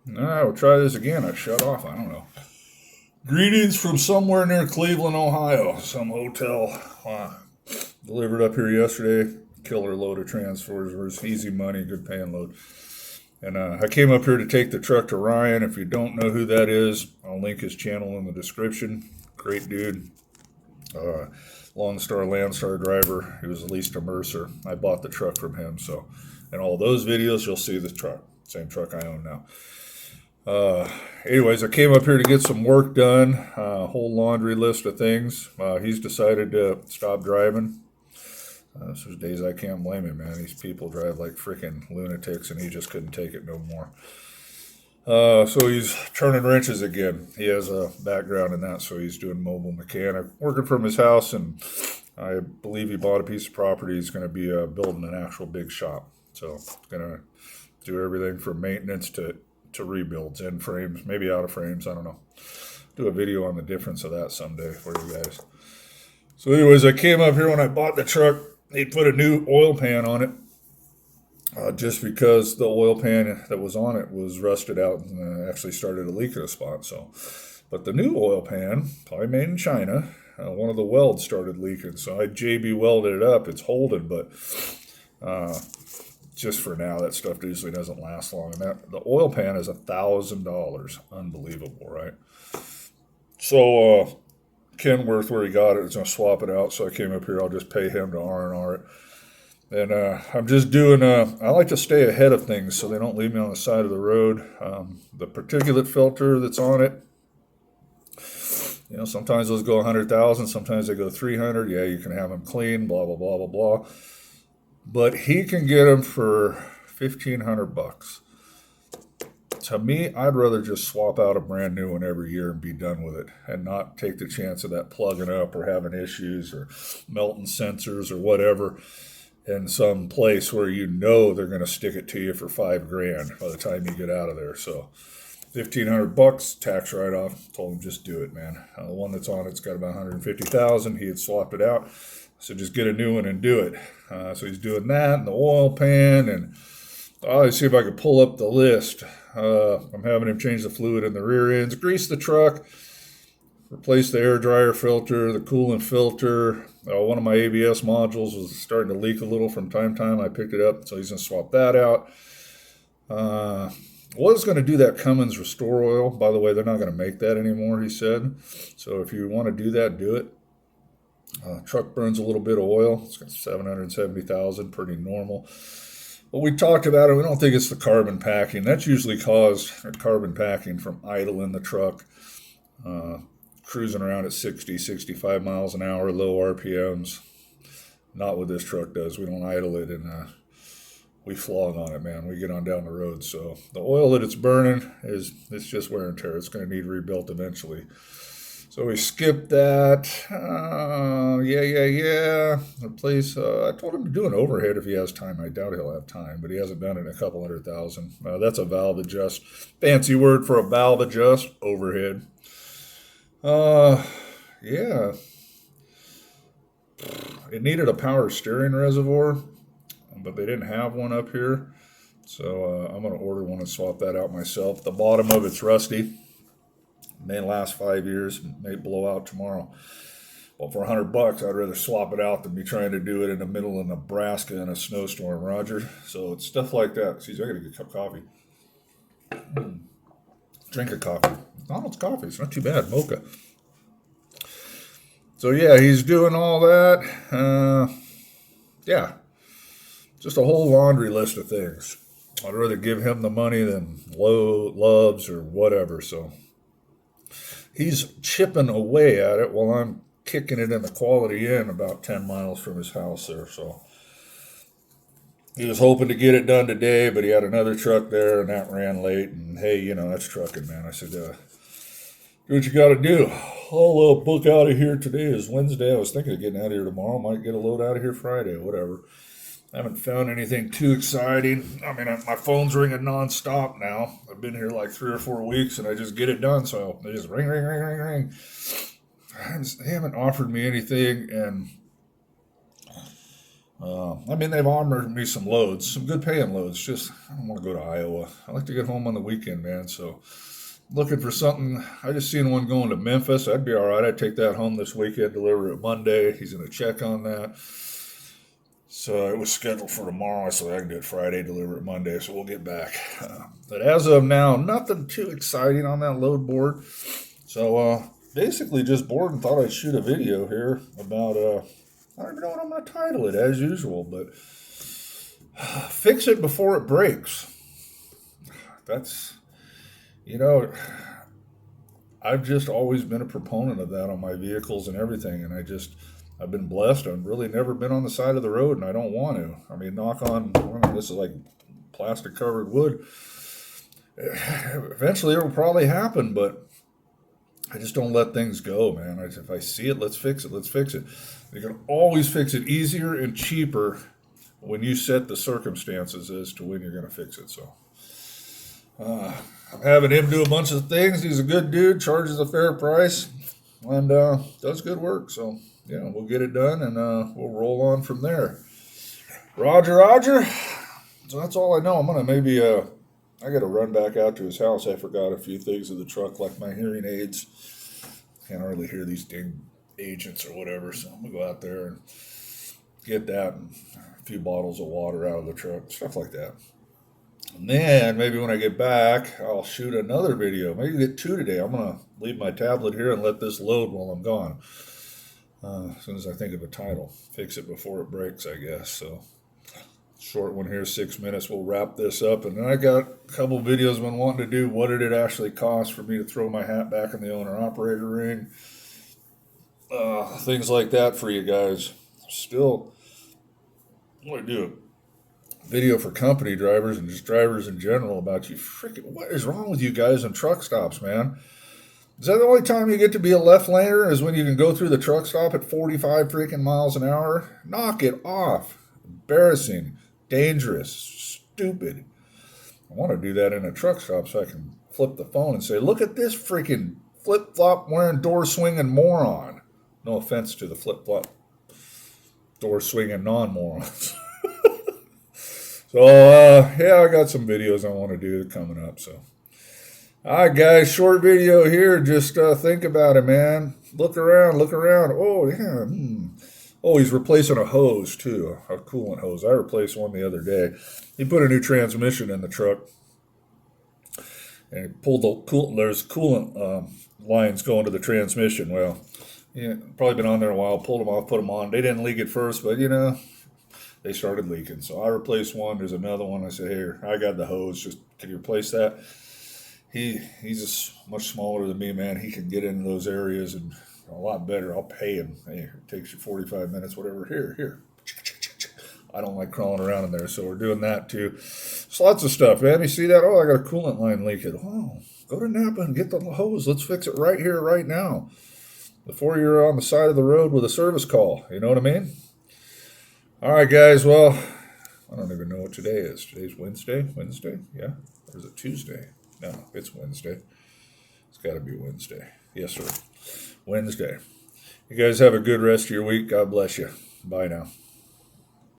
All right, we'll try this again. I shut off. I don't know. Greetings from somewhere near Cleveland, Ohio. Some hotel delivered up here yesterday. Killer load of transfers. Easy money, good paying load. And I came up here to take the truck to Ryan. If you don't know who that is, I'll link his channel in the description. Great dude. Lone Star Landstar driver. He was at least a Mercer. I bought the truck from him. So in all those videos, you'll see the truck. Same truck I own now. Anyways, I came up here to get some work done. A whole laundry list of things. He's decided to stop driving. There's days I can't blame him, man. These people drive like freaking lunatics, and he just couldn't take it no more. So he's turning wrenches again. He has a background in that, so he's doing mobile mechanic, working from his house, and I believe he bought a piece of property. He's going to be building an actual big shop. So going to do everything from maintenance to rebuilds, in frames, maybe out of frames. I don't know. Do a video on the difference of that someday for you guys. So anyways, I came up here when I bought the truck. They put a new oil pan on it just because the oil pan that was on it was rusted out and actually started to leak in a spot. So, but the new oil pan, probably made in China, one of the welds started leaking. So I JB welded it up. It's holding, but just for now, that stuff usually doesn't last long. And the oil pan is $1,000. Unbelievable, right? So Kenworth, where he got it, is going to swap it out. So I came up here. I'll just pay him to R&R it. And I'm just doing, I like to stay ahead of things so they don't leave me on the side of the road. The particulate filter that's on it, you know, sometimes those go 100,000, sometimes they go 300. Yeah, you can have them clean, blah, blah, blah, blah, blah. But he can get them for $1,500. To me, I'd rather just swap out a brand new one every year and be done with it and not take the chance of that plugging up or having issues or melting sensors or whatever in some place where you know they're going to stick it to you for $5,000 by the time you get out of there. So $1,500, tax write-off. Told him just do it, man. The one that's on it's got about 150,000. He had swapped it out, so just get a new one and do it. So he's doing that and the oil pan, and let's see if I could pull up the list. I'm having him change the fluid in the rear ends, grease the truck, replace the air dryer filter, the coolant filter. One of my ABS modules was starting to leak a little from time to time. I picked it up, so he's going to swap that out. Was going to do that Cummins Restore Oil. By the way, they're not going to make that anymore, he said. So if you want to do that, do it. Truck burns a little bit of oil. It's got 770,000, pretty normal. But we talked about it. We don't think it's the carbon packing. That's usually caused carbon packing from idling the truck, cruising around at 60, 65 miles an hour, low RPMs. Not what this truck does. We don't idle it, and we flog on it, man. We get on down the road. So the oil that it's burning it's just wear and tear. It's going to need rebuilt eventually. So we skipped that. Yeah. Replace. I told him to do an overhead if he has time. I doubt he'll have time, but he hasn't done it in a couple 100,000. That's a valve adjust. Fancy word for a valve adjust. Overhead. Yeah. It needed a power steering reservoir, but they didn't have one up here. So I'm going to order one and swap that out myself. The bottom of it's rusty. May last 5 years, may blow out tomorrow. Well, for $100, I'd rather swap it out than be trying to do it in the middle of Nebraska in a snowstorm, Roger. So it's stuff like that. Excuse me, I gotta get a cup of coffee. Drink a coffee. McDonald's coffee, it's not too bad, mocha. So yeah, he's doing all that. Yeah, just a whole laundry list of things. I'd rather give him the money than Loves or whatever, so he's chipping away at it while I'm kicking it in the Quality Inn about 10 miles from his house there. So he was hoping to get it done today, but he had another truck there, and that ran late. And hey, you know, that's trucking, man. I said, do what you got to do. I'll book out of here. Today is Wednesday. I was thinking of getting out of here tomorrow. Might get a load out of here Friday, whatever. I haven't found anything too exciting. I mean, my phone's ringing nonstop now. I've been here like 3 or 4 weeks, and I just get it done. So they just ring, ring, ring, ring, ring. They haven't offered me anything, and I mean, they've offered me some loads, some good paying loads. Just, I don't want to go to Iowa. I like to get home on the weekend, man. So, looking for something. I just seen one going to Memphis. That'd be all right. I'd take that home this weekend, deliver it Monday. He's going to check on that. So, it was scheduled for tomorrow. I said I can do it Friday, deliver it Monday. So, we'll get back. But as of now, nothing too exciting on that load board. So, basically just bored and thought I'd shoot a video here about, I don't even know what I'm going to title it as usual, but fix it before it breaks. That's, you know, I've just always been a proponent of that on my vehicles and everything, and I've been blessed. I've really never been on the side of the road, and I don't want to. I mean, knock on, well, this is like plastic covered wood. Eventually it will probably happen, but I just don't let things go, man. If I see it, let's fix it. Let's fix it. You can always fix it easier and cheaper when you set the circumstances as to when you're going to fix it. So I'm having him do a bunch of things. He's a good dude, charges a fair price, and does good work. So, yeah, we'll get it done, and we'll roll on from there. Roger, Roger. So that's all I know. I'm going to maybe... I got to run back out to his house. I forgot a few things in the truck, like my hearing aids. Can't hardly hear these dang agents or whatever, so I'm going to go out there and get that and a few bottles of water out of the truck, stuff like that. And then maybe when I get back, I'll shoot another video. Maybe get two today. I'm going to leave my tablet here and let this load while I'm gone. As soon as I think of a title. Fix it before it breaks, I guess, so... Short one here, 6 minutes. We'll wrap this up. And then I got a couple of videos I've been wanting to do. What did it actually cost for me to throw my hat back in the owner-operator ring? Things like that for you guys. Still, I want to do a video for company drivers and just drivers in general about you. Freaking, what is wrong with you guys in truck stops, man? Is that the only time you get to be a left laner is when you can go through the truck stop at 45 freaking miles an hour? Knock it off. Embarrassing. Dangerous, stupid. I want to do that in a truck stop so I can flip the phone and say, look at this freaking flip-flop wearing door swinging moron. No offense to the flip-flop door swinging non-morons. So, yeah, I got some videos I want to do coming up. So, all right, guys, short video here. Just think about it, man. Look around, look around. Oh, yeah, Oh, he's replacing a hose, too, a coolant hose. I replaced one the other day. He put a new transmission in the truck, and he pulled the coolant. There's coolant lines going to the transmission. Well, yeah, probably been on there a while, pulled them off, put them on. They didn't leak at first, but, they started leaking. So I replaced one. There's another one. I said, here, I got the hose. Just, can you replace that? He's just much smaller than me, man. He can get into those areas and a lot better. I'll pay him. Hey, it takes you 45 minutes, whatever. Here. I don't like crawling around in there, so we're doing that too. There's lots of stuff, man. You see that? Oh, I got a coolant line leaking. Oh, go to Napa and get the hose. Let's fix it right here, right now, before you're on the side of the road with a service call. You know what I mean? All right, guys. Well, I don't even know what today is. Today's Wednesday? Yeah? Or is it Tuesday? No, it's Wednesday. It's got to be Wednesday. Yes, sir. Wednesday. You guys have a good rest of your week. God bless you. Bye now.